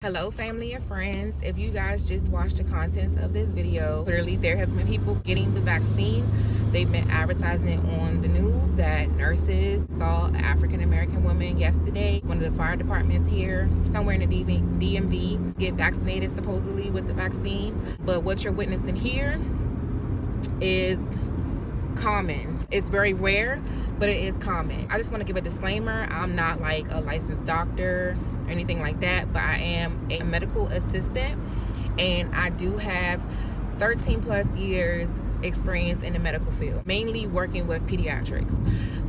Hello family and friends. If you guys just watched the contents of this video, clearly there have been people getting the vaccine. They've been advertising it on the news that nurses saw an African-American woman yesterday, one of the fire departments here somewhere in the DMV, get vaccinated supposedly with the vaccine. But what you're witnessing here is common. It's very rare, but it is common. I just want to give a disclaimer. I'm not like a licensed doctor or anything like that, but I am a medical assistant and I do have 13 plus years experience in the medical field, mainly working with pediatrics.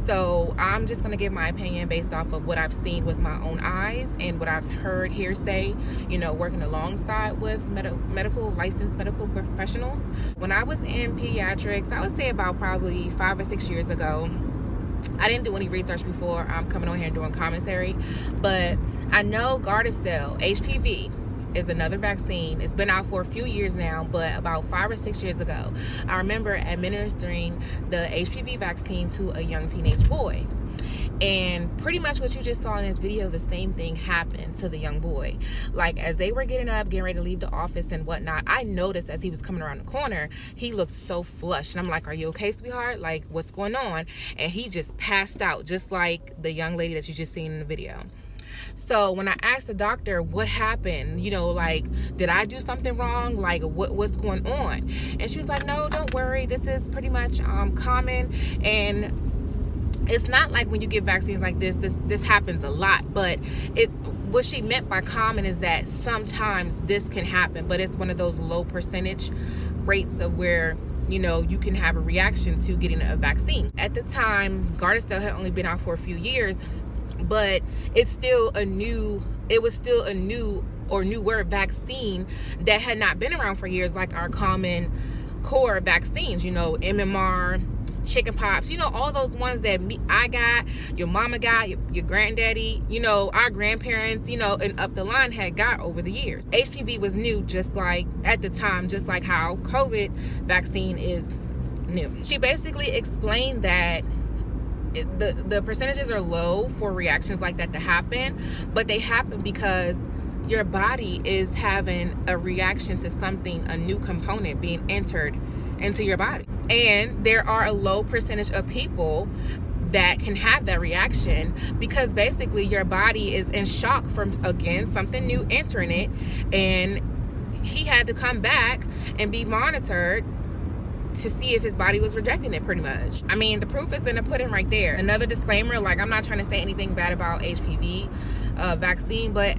So I'm just going to give my opinion based off of what I've seen with my own eyes and what I've heard hearsay, working alongside with licensed medical professionals. When I was in pediatrics, I would say about probably 5 or 6 years ago, I didn't do any research before I'm coming on here and doing commentary, but I know Gardasil, HPV, is another vaccine. It's been out for a few years now, but about 5 or 6 years ago, I remember administering the HPV vaccine to a young teenage boy. And pretty much what you just saw in this video, the same thing happened to the young boy. Like, as they were getting up, getting ready to leave the office and whatnot, I noticed as he was coming around the corner, he looked so flushed. And I'm like, are you okay, sweetheart? Like, what's going on? And he just passed out, just like the young lady that you just seen in the video. So when I asked the doctor what happened, did I do something wrong? Like, what's going on? And she was like, no, don't worry. This is pretty much common. And it's not like when you get vaccines like this happens a lot. But what she meant by common is that sometimes this can happen, but it's one of those low percentage rates of where you can have a reaction to getting a vaccine. At the time, Gardasil had only been out for a few years, but it was still a new or newer vaccine that had not been around for years, like our common core vaccines, MMR, chickenpox, all those ones that I got, your mama got, your granddaddy, our grandparents, and up the line had got over the years. HPV was new, just like at the time, just like how COVID vaccine is new. She basically explained that the percentages are low for reactions like that to happen, but they happen because your body is having a reaction to something, a new component being entered into your body. And there are a low percentage of people that can have that reaction because basically your body is in shock from, again, something new entering it, and he had to come back and be monitored to see if his body was rejecting it, pretty much. I mean, the proof is in the pudding right there. Another disclaimer, like, I'm not trying to say anything bad about HPV vaccine, but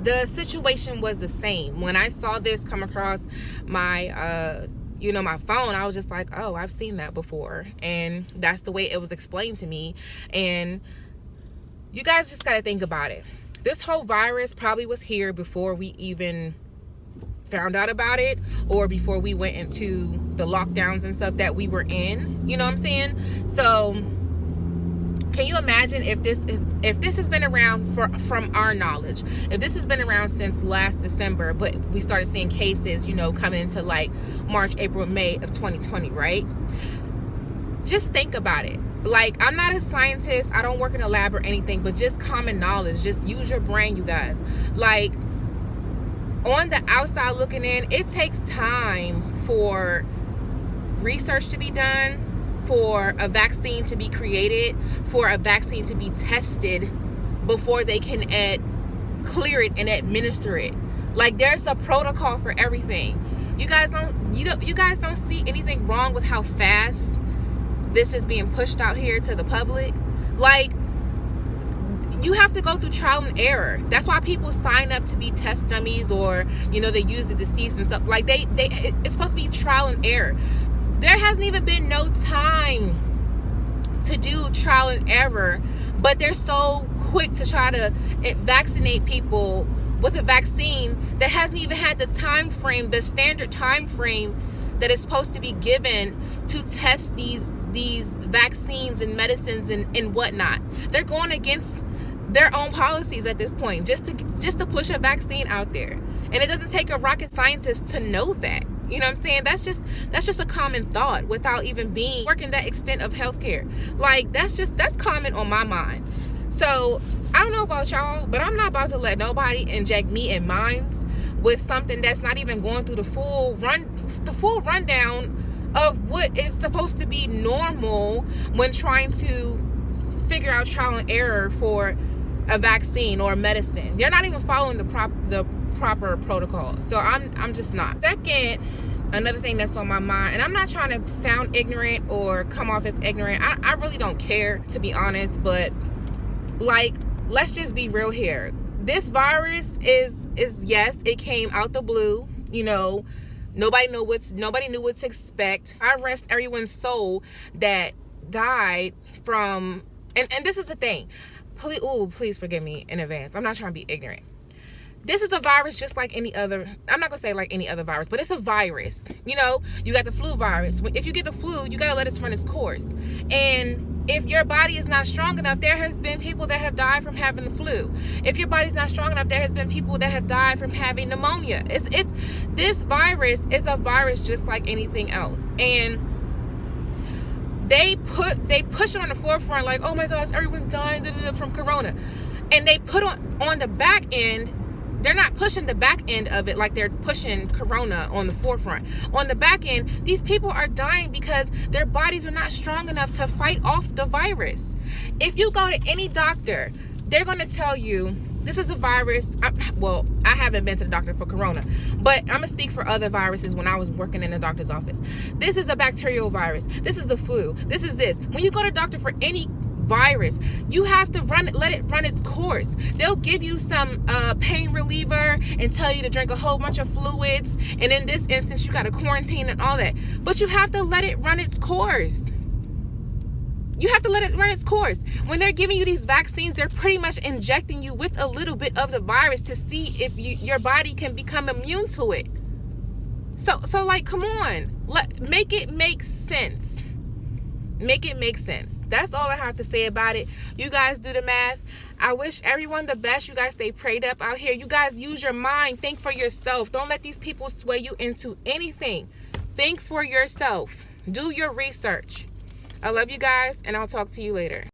the situation was the same. When I saw this come across my my phone, I was just like, oh, I've seen that before. And that's the way it was explained to me. And you guys just got to think about it. This whole virus probably was here before we even found out about it, or before we went into the lockdowns and stuff that we were in. You know what I'm saying? So can you imagine if this has been around from our knowledge, if this has been around since last December, but we started seeing cases, coming into like March, April, May of 2020, right? Just think about it. Like, I'm not a scientist, I don't work in a lab or anything, but just common knowledge. Just use your brain, you guys. Like, on the outside looking in, it takes time for research to be done, for a vaccine to be created, for a vaccine to be tested before they can clear it and administer it. Like, there's a protocol for everything. You guys don't see anything wrong with how fast this is being pushed out here to the public. Like, you have to go through trial and error. That's why people sign up to be test dummies, or they use the deceased and stuff. Like, it's supposed to be trial and error. There hasn't even been no time to do trial and error, but they're so quick to try to vaccinate people with a vaccine that hasn't even had the time frame, the standard time frame that is supposed to be given to test these vaccines and medicines and whatnot. They're going against their own policies at this point, just to push a vaccine out there. And it doesn't take a rocket scientist to know that. You know what I'm saying? That's just a common thought without even working that extent of healthcare. Like, that's common on my mind. So I don't know about y'all, but I'm not about to let nobody inject me in minds with something that's not even going through the full rundown of what is supposed to be normal when trying to figure out trial and error for a vaccine or a medicine. They're not even following the proper protocol. So I'm just not. Second, another thing that's on my mind, and I'm not trying to sound ignorant or come off as ignorant. I really don't care, to be honest, but like, let's just be real here. This virus is yes, it came out the blue. You know, nobody knew what to expect. I rest everyone's soul that died from, and this is the thing. Please forgive me in advance. I'm not trying to be ignorant. This is a virus just like any other. I'm not gonna say like any other virus, but it's a virus. You know, you got the flu virus. If you get the flu, you gotta let it run its course. And if your body is not strong enough, there has been people that have died from having the flu. If your body's not strong enough, there has been people that have died from having pneumonia. This virus is a virus just like anything else. And they push it on the forefront like, oh my gosh, everyone's dying from corona. And they put on the back end, they're not pushing the back end of it like they're pushing corona on the forefront. On the back end, these people are dying because their bodies are not strong enough to fight off the virus. If you go to any doctor, they're going to tell you this is a virus. I haven't been to the doctor for corona, but I'm going to speak for other viruses when I was working in the doctor's office. This is a bacterial virus. This is the flu. This is this. When you go to the doctor for any virus, you have to let it run its course. They'll give you some pain reliever and tell you to drink a whole bunch of fluids, and in this instance you got to quarantine and all that, but you have to let it run its course. You have to let it run its course. When they're giving you these vaccines, they're pretty much injecting you with a little bit of the virus to see if your body can become immune to it. So like, come on, make it make sense. Make it make sense. That's all I have to say about it. You guys do the math. I wish everyone the best. You guys stay prayed up out here. You guys use your mind. Think for yourself. Don't let these people sway you into anything. Think for yourself. Do your research. I love you guys, and I'll talk to you later.